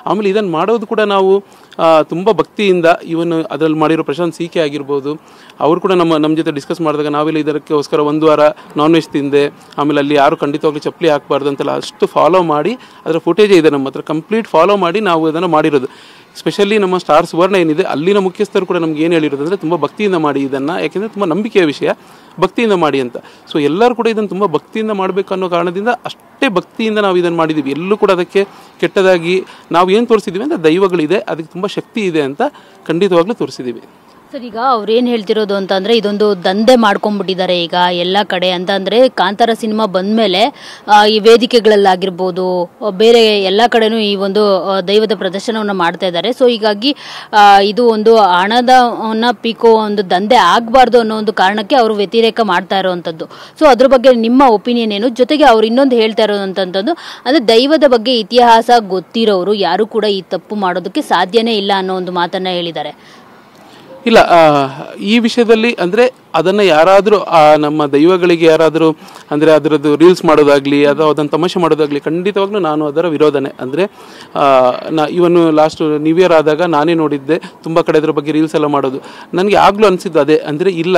ಆಮೇಲೆ ಇದನ್ನು ಮಾಡೋದು ಕೂಡ ನಾವು ತುಂಬ ಭಕ್ತಿಯಿಂದ, ಇವನು ಅದರಲ್ಲಿ ಮಾಡಿರೋ ಪ್ರಶಾಂತ್ ಸಿ.ಕೆ ಆಗಿರ್ಬೋದು, ಅವರು ಕೂಡ ನಮ್ಮ ಜೊತೆ ಡಿಸ್ಕಸ್ ಮಾಡಿದಾಗ ನಾವೆಲ್ಲ ಇದಕ್ಕೋಸ್ಕರ 1 ವಾರ ನಾನ್ ವೆಜ್ ತಿಂದೆ, ಆಮೇಲೆ ಅಲ್ಲಿ ಯಾರು ಖಂಡಿತವಾಗ್ಲೂ ಚಪ್ಪಲಿ ಹಾಕಬಾರ್ದು ಅಂತೆಲ್ಲ ಅಷ್ಟು ಫಾಲೋ ಮಾಡಿ, ಅದರ ಫುಟೇಜೇ ಇದೆ ನಮ್ಮ ಹತ್ರ, ಕಂಪ್ಲೀಟ್ ಫಾಲೋ ಮಾಡಿ ನಾವು ಅದನ್ನು ಮಾಡಿರೋದು. ಸ್ಪೆಷಲಿ ನಮ್ಮ ಸ್ಟಾರ್ ಸುವರ್ಣ ಏನಿದೆ ಅಲ್ಲಿನ ಮುಖ್ಯಸ್ಥರು ಕೂಡ ನಮ್ಗೆ ಏನು ಹೇಳಿರೋದು ಅಂದರೆ ತುಂಬ ಭಕ್ತಿಯಿಂದ ಮಾಡಿ ಇದನ್ನು, ಯಾಕೆಂದರೆ ತುಂಬ ನಂಬಿಕೆಯ ವಿಷಯ, ಭಕ್ತಿಯಿಂದ ಮಾಡಿ ಅಂತ. ಸೊ ಎಲ್ಲರೂ ಕೂಡ ಇದನ್ನು ತುಂಬ ಭಕ್ತಿಯಿಂದ ಮಾಡಬೇಕು ಅನ್ನೋ ಕಾರಣದಿಂದ ಅಷ್ಟೇ ಭಕ್ತಿಯಿಂದ ನಾವು ಇದನ್ನು ಮಾಡಿದ್ದೀವಿ. ಎಲ್ಲೂ ಕೂಡ ಅದಕ್ಕೆ ಕೆಟ್ಟದಾಗಿ ನಾವು ಏನು ತೋರಿಸಿದ್ದೀವಿ ಅಂದರೆ ದೈವಗಳಿದೆ, ಅದಕ್ಕೆ ತುಂಬ ಶಕ್ತಿ ಇದೆ ಅಂತ ಖಂಡಿತವಾಗ್ಲೂ ತೋರಿಸಿದ್ದೀವಿ. ಸರ್, ಈಗ ಅವ್ರೇನು ಹೇಳ್ತಿರೋದು ಅಂತಂದರೆ ಇದೊಂದು ದಂಧೆ ಮಾಡ್ಕೊಂಡ್ಬಿಟ್ಟಿದ್ದಾರೆ ಈಗ ಎಲ್ಲ ಕಡೆ ಅಂತಂದರೆ, ಕಾಂತಾರ ಸಿನಿಮಾ ಬಂದಮೇಲೆ ಈ ವೇದಿಕೆಗಳಲ್ಲಾಗಿರ್ಬೋದು ಬೇರೆ ಎಲ್ಲ ಕಡೆನೂ ಈ ಒಂದು ದೈವದ ಪ್ರದರ್ಶನವನ್ನು ಮಾಡ್ತಾ ಇದ್ದಾರೆ. ಸೊ ಹೀಗಾಗಿ ಇದು ಒಂದು ಹಣದವನ್ನು ಪೀಕೋ ಒಂದು ದಂಧೆ ಆಗಬಾರ್ದು ಅನ್ನೋ ಒಂದು ಕಾರಣಕ್ಕೆ ಅವರು ವ್ಯತಿರೇಕ ಮಾಡ್ತಾ ಇರೋವಂಥದ್ದು. ಸೊ ಅದ್ರ ಬಗ್ಗೆ ನಿಮ್ಮ ಒಪಿನಿಯನ್ ಏನು? ಜೊತೆಗೆ ಅವ್ರು ಇನ್ನೊಂದು ಹೇಳ್ತಾ ಇರೋವಂಥದ್ದು ಅಂದರೆ ದೈವದ ಬಗ್ಗೆ ಇತಿಹಾಸ ಗೊತ್ತಿರೋರು ಯಾರು ಕೂಡ ಈ ತಪ್ಪು ಮಾಡೋದಕ್ಕೆ ಸಾಧ್ಯನೇ ಇಲ್ಲ ಅನ್ನೋ ಒಂದು ಮಾತನ್ನು ಹೇಳಿದ್ದಾರೆ. ಇಲ್ಲ, ಈ ವಿಷಯದಲ್ಲಿ ಅಂದರೆ ಅದನ್ನು ಯಾರಾದರೂ ನಮ್ಮ ದೈವಗಳಿಗೆ ಯಾರಾದರೂ ಅಂದರೆ ಅದರದ್ದು ರೀಲ್ಸ್ ಮಾಡೋದಾಗಲಿ ಅಥವಾ ಅದನ್ನು ತಮಾಷೆ ಮಾಡೋದಾಗಲಿ ಖಂಡಿತವಾಗ್ಲೂ ನಾನು ಅದರ ವಿರೋಧನೆ. ಅಂದರೆ ಇವನು ಲಾಸ್ಟ್ ನ್ಯೂ ಇಯರ್ ಆದಾಗ ನಾನೇ ನೋಡಿದ್ದೆ ತುಂಬ ಕಡೆ ಅದ್ರ ಬಗ್ಗೆ ರೀಲ್ಸ್ ಎಲ್ಲ ಮಾಡೋದು. ನನಗೆ ಆಗಲೂ ಅನಿಸಿದ್ದು ಅದೇ, ಅಂದರೆ ಇಲ್ಲ,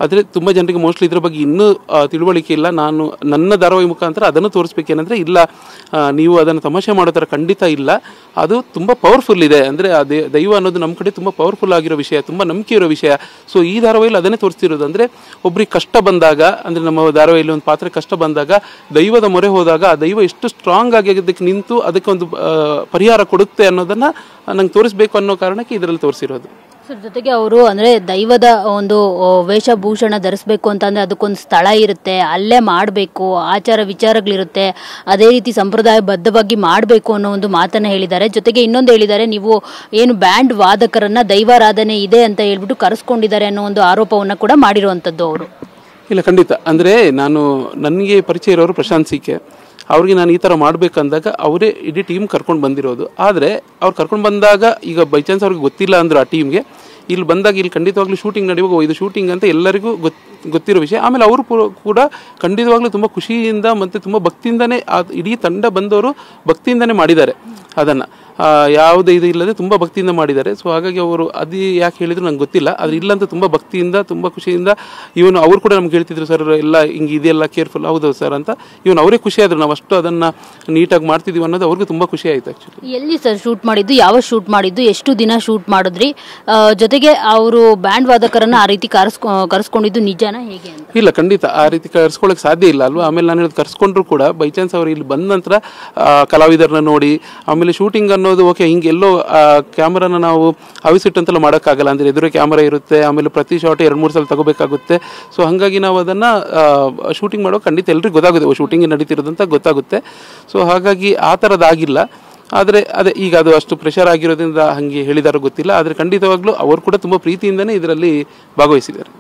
ಆದರೆ ತುಂಬ ಜನರಿಗೆ ಮೋಸ್ಟ್ಲಿ ಇದ್ರ ಬಗ್ಗೆ ಇನ್ನೂ ತಿಳುವಳಿಕೆ ಇಲ್ಲ. ನಾನು ನನ್ನ ಧಾರಾವಾಹಿ ಮುಖಾಂತರ ಅದನ್ನು ತೋರಿಸ್ಬೇಕೇನೆಂದರೆ ಇಲ್ಲ, ನೀವು ಅದನ್ನು ತಮಾಷೆ ಮಾಡೋ ಥರ ಖಂಡಿತ ಇಲ್ಲ, ಅದು ತುಂಬ ಪವರ್ಫುಲ್ ಇದೆ. ಅಂದರೆ ದೈವ ಅನ್ನೋದು ನಮ್ಮ ಕಡೆ ತುಂಬ ಪವರ್ಫುಲ್ ಆಗಿರೋ ವಿಷಯ, ತುಂಬ ನಂಬಿಕೆ ಇರೋ ವಿಷಯ. ಸೊ ಈ ಧಾರಾವಾಹಿಯಲ್ಲಿ ಅದನ್ನೇ ತೋರಿಸ್ತಿರೋದು. ಅಂದರೆ ಒಬ್ರಿಗೆ ಕಷ್ಟ ಬಂದಾಗ, ಅಂದರೆ ನಮ್ಮ ಧಾರಾವಾಹಿಯಲ್ಲಿ ಒಂದು ಪಾತ್ರೆ ಕಷ್ಟ ಬಂದಾಗ ದೈವದ ಮೊರೆ ಹೋದಾಗ ಆ ದೈವ ಎಷ್ಟು ಸ್ಟ್ರಾಂಗ್ ಆಗಿ ಅದಕ್ಕೆ ನಿಂತು ಅದಕ್ಕೆ ಒಂದು ಪರಿಹಾರ ಕೊಡುತ್ತೆ ಅನ್ನೋದನ್ನು ನಂಗೆ ತೋರಿಸ್ಬೇಕು ಅನ್ನೋ ಕಾರಣಕ್ಕೆ ಇದರಲ್ಲಿ ತೋರಿಸಿರೋದು. ಸರ್, ಜೊತೆಗೆ ಅವರು ಅಂದರೆ ದೈವದ ಒಂದು ವೇಷಭೂಷಣ ಧರಿಸ್ಬೇಕು ಅಂತಂದರೆ ಅದಕ್ಕೊಂದು ಸ್ಥಳ ಇರುತ್ತೆ, ಅಲ್ಲೇ ಮಾಡಬೇಕು, ಆಚಾರ ವಿಚಾರಗಳಿರುತ್ತೆ, ಅದೇ ರೀತಿ ಸಂಪ್ರದಾಯಬದ್ಧವಾಗಿ ಮಾಡಬೇಕು ಅನ್ನೋ ಒಂದು ಮಾತನ್ನು ಹೇಳಿದ್ದಾರೆ. ಜೊತೆಗೆ ಇನ್ನೊಂದು ಹೇಳಿದ್ದಾರೆ, ನೀವು ಏನು ಬ್ಯಾಂಡ್ ವಾದಕರನ್ನು ದೈವಾರಾಧನೆ ಇದೆ ಅಂತ ಹೇಳ್ಬಿಟ್ಟು ಕರೆಸ್ಕೊಂಡಿದ್ದಾರೆ ಅನ್ನೋ ಒಂದು ಆರೋಪವನ್ನು ಕೂಡ ಮಾಡಿರುವಂಥದ್ದು ಅವರು. ಇಲ್ಲ, ಖಂಡಿತ. ಅಂದರೆ ನನಗೆ ಪರಿಚಯ ಇರೋರು ಪ್ರಶಾಂತ್ ಸಿ.ಕೆ, ಅವ್ರಿಗೆ ನಾನು ಈ ಥರ ಮಾಡಬೇಕಂದಾಗ ಅವರೇ ಇಡೀ ಟೀಮ್ ಕರ್ಕೊಂಡು ಬಂದಿರೋದು. ಆದರೆ ಅವ್ರು ಕರ್ಕೊಂಡು ಬಂದಾಗ ಈಗ ಬೈ ಚಾನ್ಸ್ ಅವ್ರಿಗೆ ಗೊತ್ತಿಲ್ಲ ಅಂದರು ಆ ಟೀಮ್ಗೆ, ಇಲ್ಲಿ ಬಂದಾಗ ಇಲ್ಲಿ ಖಂಡಿತವಾಗ್ಲೂ ಶೂಟಿಂಗ್ ನಡೆಯುವಾಗ ಇದು ಶೂಟಿಂಗ್ ಅಂತ ಎಲ್ಲರಿಗೂ ಗೊತ್ತಿರೋ ವಿಷಯ. ಆಮೇಲೆ ಅವರು ಕೂಡ ಖಂಡಿತವಾಗ್ಲೂ ತುಂಬ ಖುಷಿಯಿಂದ ಮತ್ತು ತುಂಬ ಭಕ್ತಿಯಿಂದನೇ ಇಡೀ ತಂಡ ಬಂದವರು ಭಕ್ತಿಯಿಂದನೇ ಮಾಡಿದ್ದಾರೆ ಅದನ್ನು, ಯಾವುದೇ ಇದು ಇಲ್ಲದೆ ತುಂಬ ಭಕ್ತಿಯಿಂದ ಮಾಡಿದ್ದಾರೆ. ಸೊ ಹಾಗಾಗಿ ಅವರು ಅದು ಯಾಕೆ ಹೇಳಿದ್ರು ನಂಗೆ ಗೊತ್ತಿಲ್ಲ, ಆದರೆ ಇಲ್ಲಂತ ತುಂಬ ಭಕ್ತಿಯಿಂದ ತುಂಬ ಖುಷಿಯಿಂದ ಇವನು ಅವರು ಕೂಡ ನಮ್ಗೆ ಹೇಳ್ತಿದ್ರು, ಸರ್ ಎಲ್ಲ ಹಿಂಗೆ ಇದೆಲ್ಲ ಕೇರ್ಫುಲ್, ಹೌದು ಸರ್ ಅಂತ. ಇವನು ಅವರೇ ಖುಷಿಯಾದರು, ನಾವು ಅಷ್ಟು ಅದನ್ನು ನೀಟಾಗಿ ಮಾಡ್ತಿದ್ದೀವಿ ಅನ್ನೋದು ಅವ್ರಿಗೆ ತುಂಬ ಖುಷಿ ಆಯಿತು. ಆ್ಯಕ್ಚುಲಿ ಎಲ್ಲಿ ಸರ್ ಶೂಟ್ ಮಾಡಿದ್ದು, ಯಾವ ಶೂಟ್ ಮಾಡಿದ್ದು, ಎಷ್ಟು ದಿನ ಶೂಟ್ ಮಾಡಿದ್ರಿ? ಜೊತೆಗೆ ಅವರು ಬ್ಯಾಂಡ್ ವಾದಕರನ್ನು ಆ ರೀತಿ ಕರೆಸ್ಕೊಂಡಿದ್ದು ನಿಜಾನ ಹೇಗೆ ಅಂತ? ಇಲ್ಲ, ಖಂಡಿತ ಆ ರೀತಿ ಕರ್ಸ್ಕೊಳ್ಳೋಕೆ ಸಾಧ್ಯ ಇಲ್ಲ ಅಲ್ವಾ. ಆಮೇಲೆ ನಾನು ಹೇಳೋದು ಕರ್ಸ್ಕೊಂಡ್ರು ಕೂಡ ಬೈ ಚಾನ್ಸ್ ಅವರು ಇಲ್ಲಿ ಬಂದ ನಂತರ ಕಲಾವಿದರನ್ನ ನೋಡಿ ಆಮೇಲೆ ಶೂಟಿಂಗ್ ಅನ್ನೋದು ಓಕೆ, ಹಿಂಗೆ ಎಲ್ಲೋ ಕ್ಯಾಮ್ರಾನ ನಾವು ಹವಿಸಿಟ್ಟಂತೆಲ್ಲ ಮಾಡೋಕ್ಕಾಗಲ್ಲ. ಅಂದರೆ ಎದುರೇ ಕ್ಯಾಮ್ರಾ ಇರುತ್ತೆ, ಆಮೇಲೆ ಪ್ರತಿ ಶಾಟ್ 2-3 ಸಲ ತಗೋಬೇಕಾಗುತ್ತೆ. ಸೊ ಹಾಗಾಗಿ ನಾವು ಅದನ್ನು ಶೂಟಿಂಗ್ ಮಾಡೋ ಖಂಡಿತ ಎಲ್ರಿಗೂ ಗೊತ್ತಾಗುತ್ತೆ, ಶೂಟಿಂಗ್ ನಡೀತಿರೋದಂತ ಗೊತ್ತಾಗುತ್ತೆ. ಸೊ ಹಾಗಾಗಿ ಆ ಥರದ್ದಾಗಿಲ್ಲ. ಆದರೆ ಅದೇ ಈಗ ಅದು ಅಷ್ಟು ಪ್ರೆಷರ್ ಆಗಿರೋದ್ರಿಂದ ಹಾಗೆ ಹೇಳಿದಾರೋ ಗೊತ್ತಿಲ್ಲ. ಆದರೆ ಖಂಡಿತವಾಗ್ಲೂ ಅವರು ಕೂಡ ತುಂಬ ಪ್ರೀತಿಯಿಂದನೇ ಇದರಲ್ಲಿ ಭಾಗವಹಿಸಿದ್ದಾರೆ.